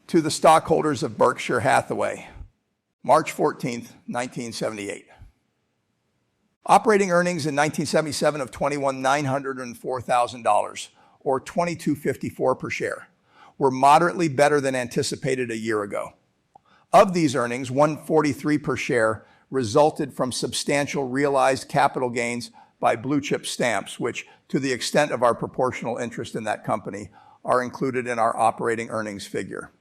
To the stockholders of Berkshire Hathaway, March 14th, 1978. Operating earnings in 1977 of $21,904,000, or $22.54 per share, were moderately better than anticipated a year ago. Of these earnings, $1.43 per share resulted from substantial realized capital gains by blue chip stamps, which, to the extent of our proportional interest in that company, are included in our operating earnings figure.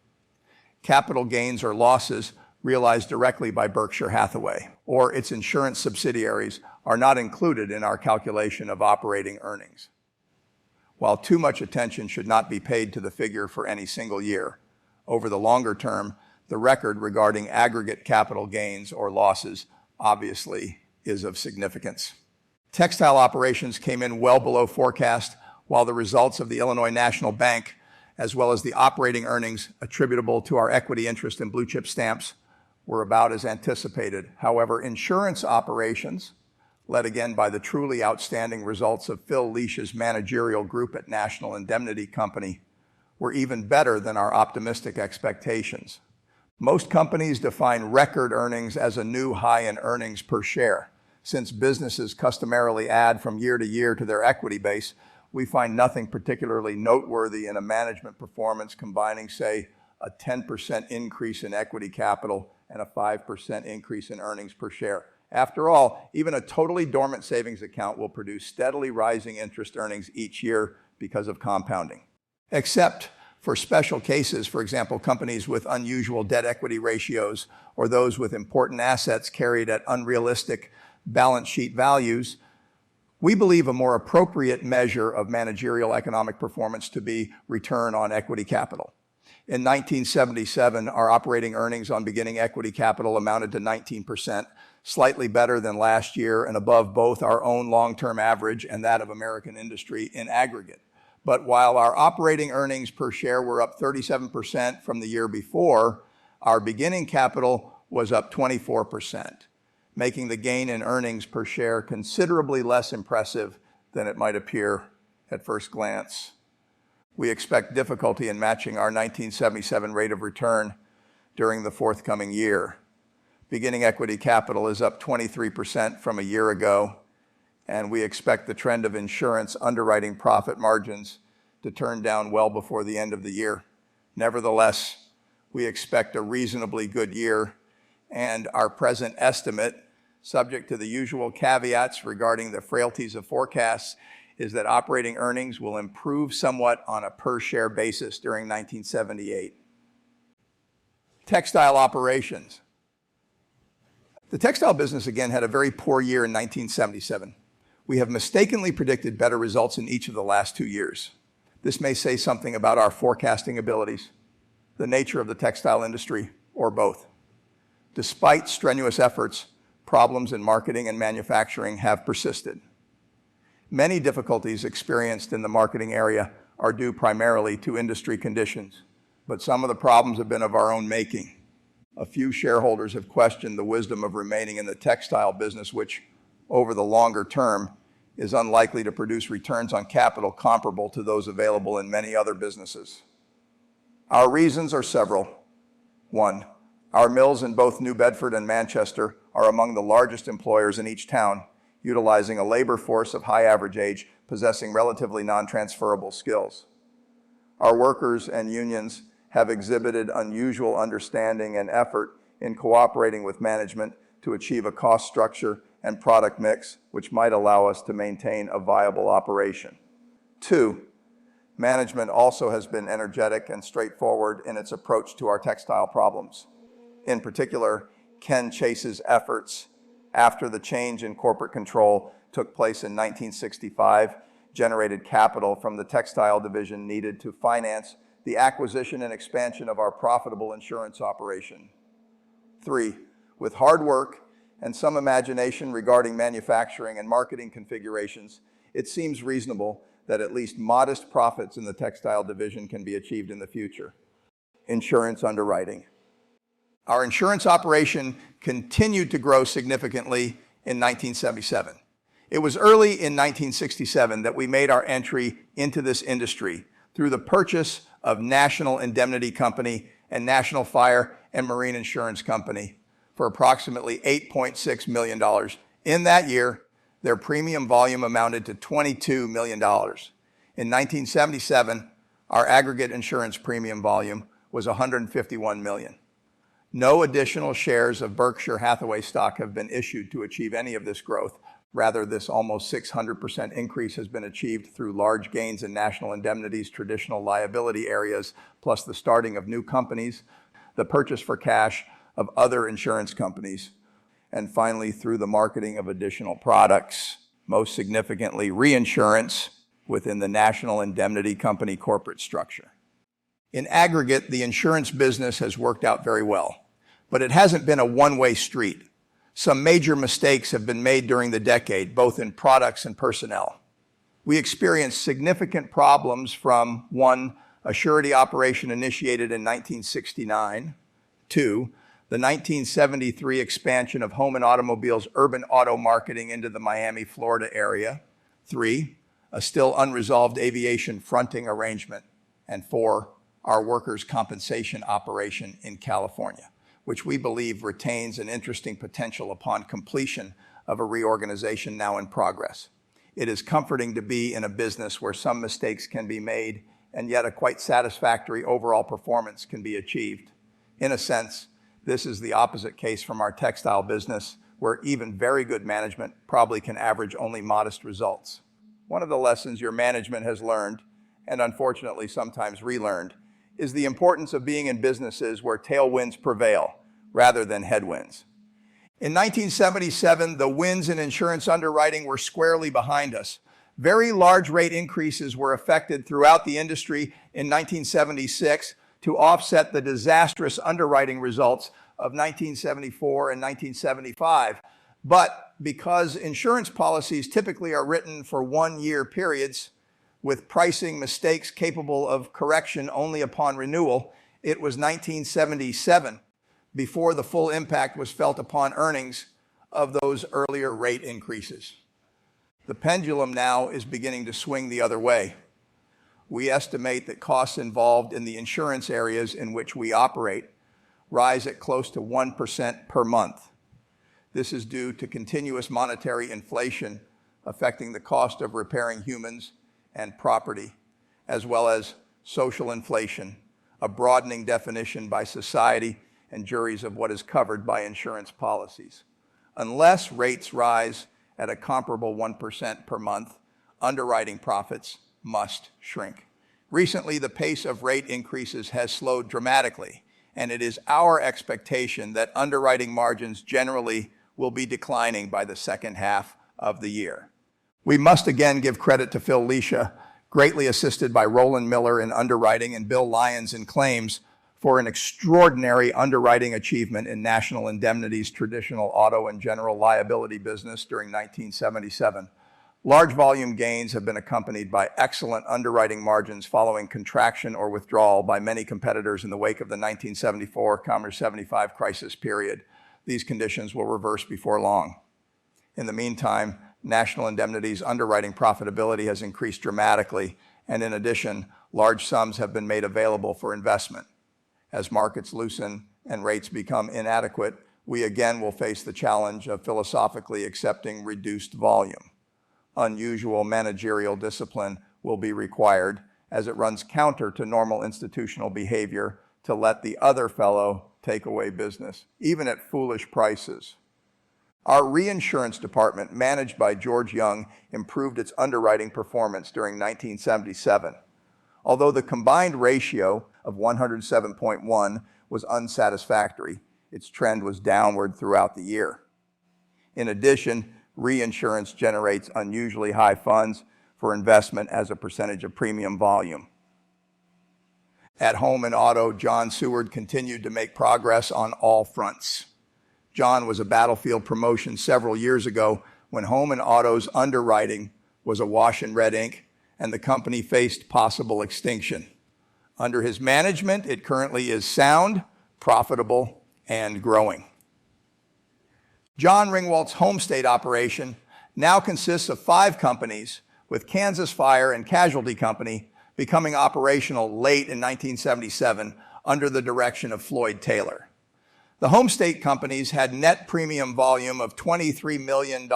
Capital gains or losses realized directly by Berkshire Hathaway or its insurance subsidiaries are not included in our calculation of operating earnings. While too much attention should not be paid to the figure for any single year, over the longer term, the record regarding aggregate capital gains or losses obviously is of significance. Textile operations came in well below forecast, while the results of the Illinois National Bank, as well as the operating earnings attributable to our equity interest in blue chip stamps, were about as anticipated. However, insurance operations, led again by the truly outstanding results of Phil Leish's managerial group at National Indemnity Company, were even better than our optimistic expectations. Most companies define record earnings as a new high in earnings per share. Since businesses customarily add from year to year to their equity base, we find nothing particularly noteworthy in a management performance combining, say, a 10% increase in equity capital and a 5% increase in earnings per share. After all, even a totally dormant savings account will produce steadily rising interest earnings each year because of compounding. Except for special cases, for example, companies with unusual debt-equity ratios or those with important assets carried at unrealistic balance sheet values, we believe a more appropriate measure of managerial economic performance to be return on equity capital. In 1977, our operating earnings on beginning equity capital amounted to 19%, slightly better than last year and above both our own long-term average and that of American industry in aggregate. But while our operating earnings per share were up 37% from the year before, our beginning capital was up 24%. Making the gain in earnings per share considerably less impressive than it might appear at first glance. We expect difficulty in matching our 1977 rate of return during the forthcoming year. Beginning equity capital is up 23% from a year ago, and we expect the trend of insurance underwriting profit margins to turn down well before the end of the year. Nevertheless, we expect a reasonably good year, and our present estimate, subject to the usual caveats regarding the frailties of forecasts, is that operating earnings will improve somewhat on a per-share basis during 1978. Textile operations. The textile business again had a very poor year in 1977. We have mistakenly predicted better results in each of the last 2 years. This may say something about our forecasting abilities, the nature of the textile industry, or both. Despite strenuous efforts, problems in marketing and manufacturing have persisted. Many difficulties experienced in the marketing area are due primarily to industry conditions, but some of the problems have been of our own making. A few shareholders have questioned the wisdom of remaining in the textile business, which, over the longer term, is unlikely to produce returns on capital comparable to those available in many other businesses. Our reasons are several. 1, our mills in both New Bedford and Manchester are among the largest employers in each town, utilizing a labor force of high average age, possessing relatively non-transferable skills. Our workers and unions have exhibited unusual understanding and effort in cooperating with management to achieve a cost structure and product mix which might allow us to maintain a viable operation. 2, management also has been energetic and straightforward in its approach to our textile problems. In particular, Ken Chase's efforts after the change in corporate control took place in 1965 generated capital from the textile division needed to finance the acquisition and expansion of our profitable insurance operation. 3, with hard work and some imagination regarding manufacturing and marketing configurations, it seems reasonable that at least modest profits in the textile division can be achieved in the future. Insurance underwriting. Our insurance operation continued to grow significantly in 1977. It was early in 1967 that we made our entry into this industry through the purchase of National Indemnity Company and National Fire and Marine Insurance Company for approximately $8.6 million. In that year, their premium volume amounted to $22 million. In 1977, our aggregate insurance premium volume was $151 million. No additional shares of Berkshire Hathaway stock have been issued to achieve any of this growth. Rather, this almost 600% increase has been achieved through large gains in National Indemnity's traditional liability areas, plus the starting of new companies, the purchase for cash of other insurance companies, and finally through the marketing of additional products, most significantly reinsurance within the National Indemnity Company corporate structure. In aggregate, the insurance business has worked out very well, but it hasn't been a one-way street. Some major mistakes have been made during the decade, both in products and personnel. We experienced significant problems from 1, a surety operation initiated in 1969, 2, the 1973 expansion of Home and Automobile's urban auto marketing into the Miami, Florida area, 3, a still unresolved aviation fronting arrangement, and 4, our workers' compensation operation in California, which we believe retains an interesting potential upon completion of a reorganization now in progress. It is comforting to be in a business where some mistakes can be made and yet a quite satisfactory overall performance can be achieved. In a sense, this is the opposite case from our textile business, where even very good management probably can average only modest results. One of the lessons your management has learned, and unfortunately sometimes relearned, is the importance of being in businesses where tailwinds prevail rather than headwinds. In 1977, the winds in insurance underwriting were squarely behind us. Very large rate increases were effected throughout the industry in 1976 to offset the disastrous underwriting results of 1974 and 1975. But because insurance policies typically are written for one-year periods, with pricing mistakes capable of correction only upon renewal, it was 1977 before the full impact was felt upon earnings of those earlier rate increases. The pendulum now is beginning to swing the other way. We estimate that costs involved in the insurance areas in which we operate rise at close to 1% per month. This is due to continuous monetary inflation affecting the cost of repairing humans and property, as well as social inflation, a broadening definition by society and juries of what is covered by insurance policies. Unless rates rise at a comparable 1% per month, underwriting profits must shrink. Recently, the pace of rate increases has slowed dramatically, and it is our expectation that underwriting margins generally will be declining by the second half of the year. We must again give credit to Phil Leisha, greatly assisted by Roland Miller in underwriting and Bill Lyons in claims, for an extraordinary underwriting achievement in National Indemnity's traditional auto and general liability business during 1977. Large volume gains have been accompanied by excellent underwriting margins following contraction or withdrawal by many competitors in the wake of the 1974-75 crisis period. These conditions will reverse before long. In the meantime, National Indemnity's underwriting profitability has increased dramatically, and in addition, large sums have been made available for investment. As markets loosen and rates become inadequate, we again will face the challenge of philosophically accepting reduced volume. Unusual managerial discipline will be required, as it runs counter to normal institutional behavior to let the other fellow take away business, even at foolish prices. Our reinsurance department, managed by George Young, improved its underwriting performance during 1977. Although the combined ratio of 107.1 was unsatisfactory, its trend was downward throughout the year. In addition, reinsurance generates unusually high funds for investment as a percentage of premium volume. At Home and Auto, John Seward continued to make progress on all fronts. John was a battlefield promotion several years ago when Home and Auto's underwriting was awash in red ink and the company faced possible extinction. Under his management, it currently is sound, profitable, and growing. John Ringwald's home state operation now consists of 5 companies, with Kansas Fire and Casualty Company becoming operational late in 1977 under the direction of Floyd Taylor. The home state companies had net premium volume of $23 million,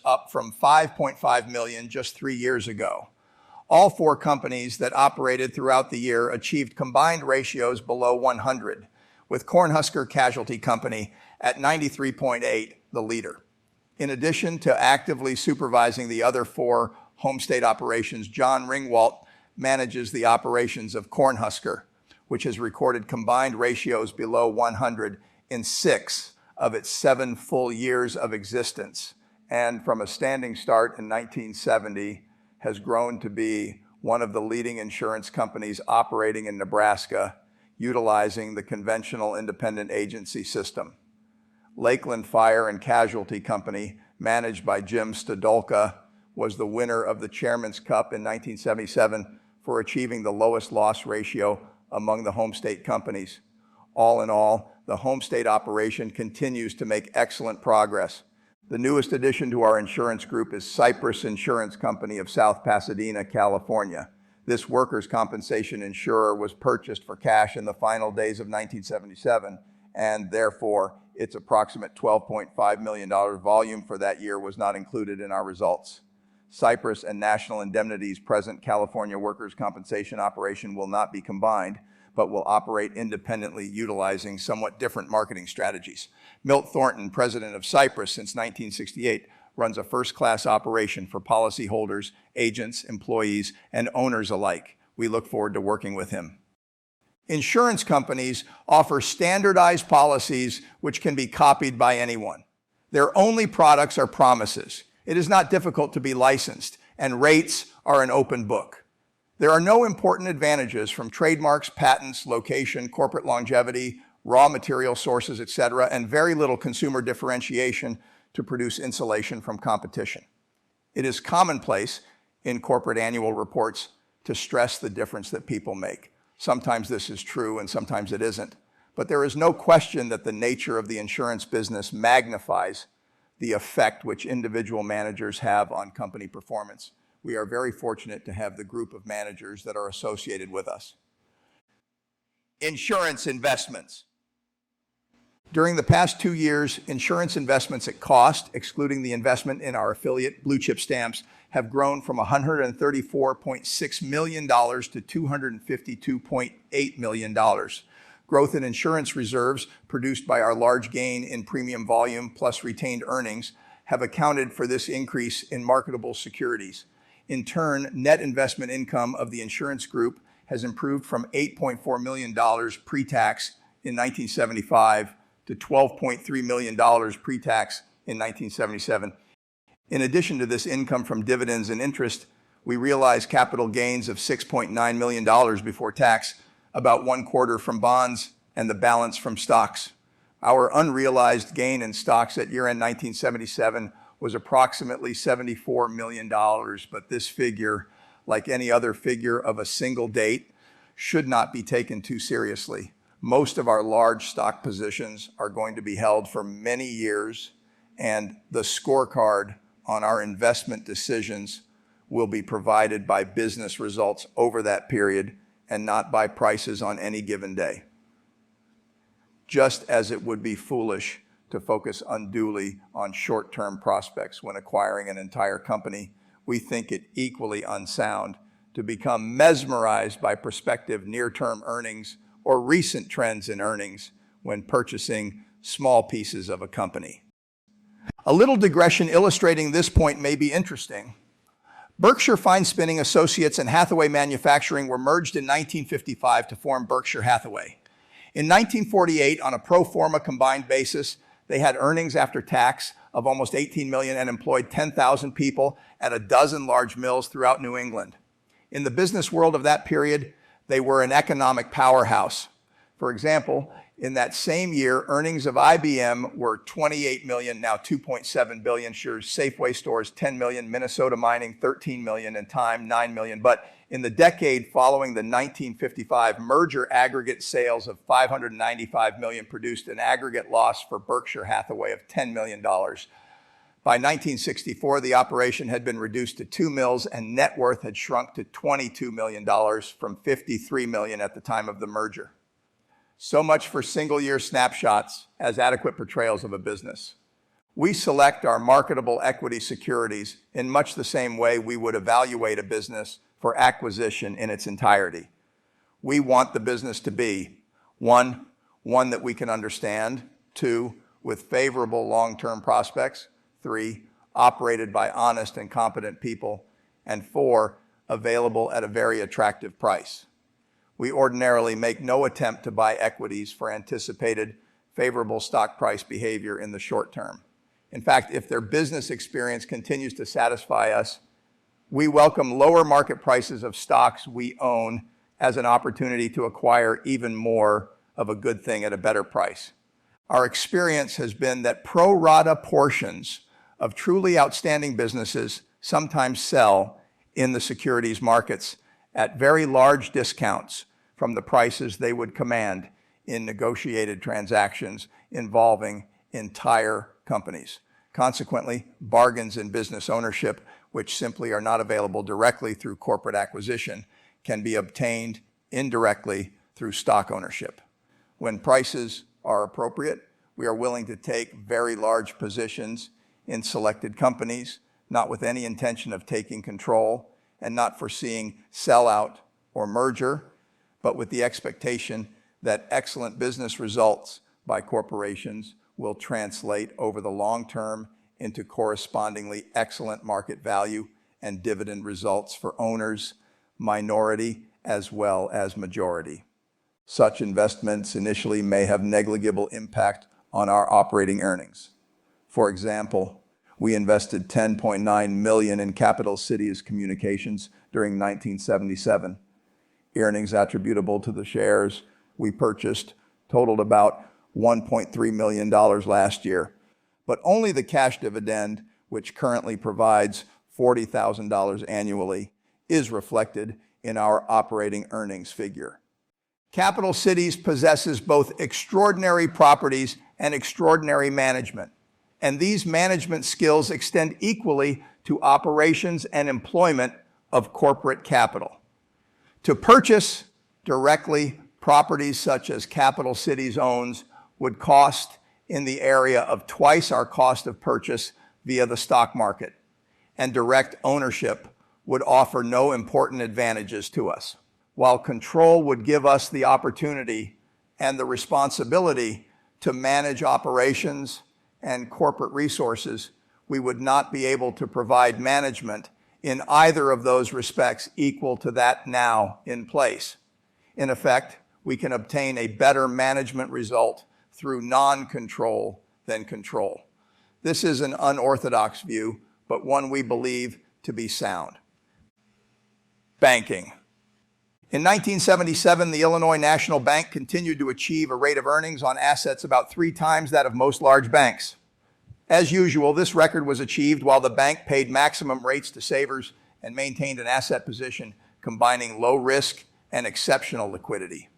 up from $5.5 million just 3 years ago. All 4 companies that operated throughout the year achieved combined ratios below 100, with Cornhusker Casualty Company at 93.8, the leader. In addition to actively supervising the other 4 home state operations, John Ringwalt manages the operations of Cornhusker, which has recorded combined ratios below 100 in 6 of its 7 full years of existence, and from a standing start in 1970, has grown to be one of the leading insurance companies operating in Nebraska, utilizing the conventional independent agency system. Lakeland Fire and Casualty Company, managed by Jim Stodolka, was the winner of the Chairman's Cup in 1977 for achieving the lowest loss ratio among the home state companies. All in all, the home state operation continues to make excellent progress. The newest addition to our insurance group is Cypress Insurance Company of South Pasadena, California. This workers' compensation insurer was purchased for cash in the final days of 1977, and therefore its approximate $12.5 million volume for that year was not included in our results. Cypress and National Indemnity's present California workers' compensation operation will not be combined, but will operate independently, utilizing somewhat different marketing strategies. Milt Thornton, president of Cypress since 1968, runs a first-class operation for policyholders, agents, employees, and owners alike. We look forward to working with him. Insurance companies offer standardized policies which can be copied by anyone. Their only products are promises. It is not difficult to be licensed, and rates are an open book. There are no important advantages from trademarks, patents, location, corporate longevity, raw material sources, etc., and very little consumer differentiation to produce insulation from competition. It is commonplace in corporate annual reports to stress the difference that people make. Sometimes this is true and sometimes it isn't, but there is no question that the nature of the insurance business magnifies the effect which individual managers have on company performance. We are very fortunate to have the group of managers that are associated with us. Insurance investments. During the past 2 years, insurance investments at cost, excluding the investment in our affiliate Blue Chip Stamps, have grown from $134.6 million to $252.8 million. Growth in insurance reserves produced by our large gain in premium volume plus retained earnings have accounted for this increase in marketable securities. In turn, net investment income of the insurance group has improved from $8.4 million pre-tax in 1975 to $12.3 million pre-tax in 1977. In addition to this income from dividends and interest, we realized capital gains of $6.9 million before tax, about 1/4 from bonds and the balance from stocks. Our unrealized gain in stocks at year-end 1977 was approximately $74 million, but this figure, like any other figure of a single date, should not be taken too seriously. Most of our large stock positions are going to be held for many years, and the scorecard on our investment decisions will be provided by business results over that period and not by prices on any given day. Just as it would be foolish to focus unduly on short-term prospects when acquiring an entire company, we think it equally unsound to become mesmerized by prospective near-term earnings or recent trends in earnings when purchasing small pieces of a company. A little digression illustrating this point may be interesting. Berkshire Fine Spinning Associates and Hathaway Manufacturing were merged in 1955 to form Berkshire Hathaway. In 1948, on a pro forma combined basis, they had earnings after tax of almost $18 million and employed 10,000 people at a dozen large mills throughout New England. In the business world of that period, they were an economic powerhouse. For example, in that same year, earnings of IBM were $28 million, now $2.7 billion, Safeway stores $10 million, Minnesota Mining $13 million, and Time $9 million. But in the decade following the 1955 merger, aggregate sales of $595 million produced an aggregate loss for Berkshire Hathaway of $10 million. By 1964, the operation had been reduced to 2 mills and net worth had shrunk to $22 million from $53 million at the time of the merger. So much for single-year snapshots as adequate portrayals of a business. We select our marketable equity securities in much the same way we would evaluate a business for acquisition in its entirety. We want the business to be, one that we can understand, two, with favorable long-term prospects, three, operated by honest and competent people, and four, available at a very attractive price. We ordinarily make no attempt to buy equities for anticipated favorable stock price behavior in the short term. In fact, if their business experience continues to satisfy us, we welcome lower market prices of stocks we own as an opportunity to acquire even more of a good thing at a better price. Our experience has been that pro rata portions of truly outstanding businesses sometimes sell in the securities markets at very large discounts from the prices they would command in negotiated transactions involving entire companies. Consequently, bargains in business ownership, which simply are not available directly through corporate acquisition, can be obtained indirectly through stock ownership. When prices are appropriate, we are willing to take very large positions in selected companies, not with any intention of taking control and not foreseeing sellout or merger, but with the expectation that excellent business results by corporations will translate over the long term into correspondingly excellent market value and dividend results for owners, minority, as well as majority. Such investments initially may have negligible impact on our operating earnings. For example, we invested $10.9 million in Capital Cities Communications during 1977. Earnings attributable to the shares we purchased totaled about $1.3 million last year, but only the cash dividend, which currently provides $40,000 annually, is reflected in our operating earnings figure. Capital Cities possesses both extraordinary properties and extraordinary management, and these management skills extend equally to operations and employment of corporate capital. To purchase directly properties such as Capital Cities owns would cost in the area of twice our cost of purchase via the stock market, and direct ownership would offer no important advantages to us. While control would give us the opportunity and the responsibility to manage operations and corporate resources, we would not be able to provide management in either of those respects equal to that now in place. In effect, we can obtain a better management result through non-control than control. This is an unorthodox view, but one we believe to be sound. Banking. In 1977, the Illinois National Bank continued to achieve a rate of earnings on assets about 3 times that of most large banks. As usual, this record was achieved while the bank paid maximum rates to savers and maintained an asset position combining low risk and exceptional liquidity.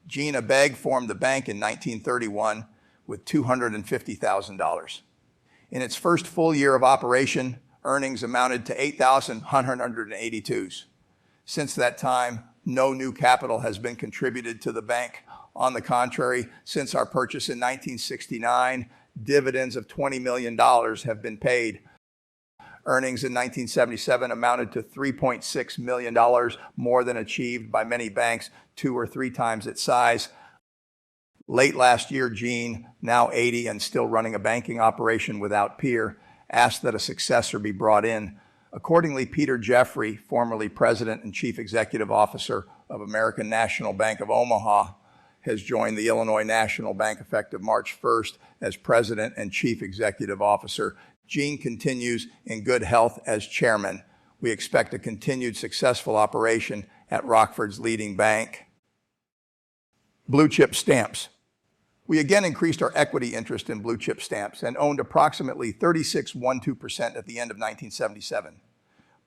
Gina Begg formed the bank in 1931 with $250,000. In its first full year of operation, earnings amounted to $8,182. Since that time, no new capital has been contributed to the bank. On the contrary, since our purchase in 1969, dividends of $20 million have been paid. Earnings in 1977 amounted to $3.6 million, more than achieved by many banks 2 or 3 times its size. Late last year, Gene, now 80 and still running a banking operation without peer, asked that a successor be brought in. Accordingly, Peter Jeffrey, formerly president and chief executive officer of American National Bank of Omaha, has joined the Illinois National Bank effective March 1st as president and chief executive officer. Gene continues in good health as chairman. We expect a continued successful operation at Rockford's leading bank. Blue chip stamps. We again increased our equity interest in blue chip stamps and owned approximately 36.12% at the end of 1977.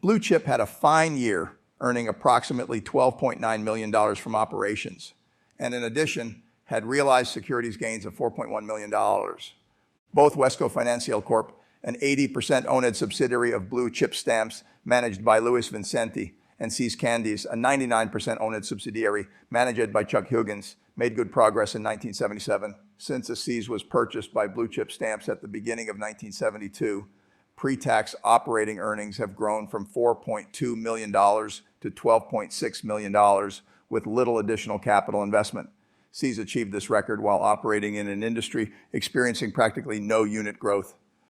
Blue chip had a fine year, earning approximately $12.9 million from operations, and in addition, had realized securities gains of $4.1 million. Both Wesco Financial Corp., an 80% owned subsidiary of Blue Chip Stamps managed by Louis Vincenti, and See's Candies, a 99% owned subsidiary managed by Chuck Huggins, made good progress in 1977. Since See's was purchased by Blue Chip Stamps at the beginning of 1972, pre-tax operating earnings have grown from $4.2 million to $12.6 million with little additional capital investment. See's achieved this record while operating in an industry experiencing practically no unit growth.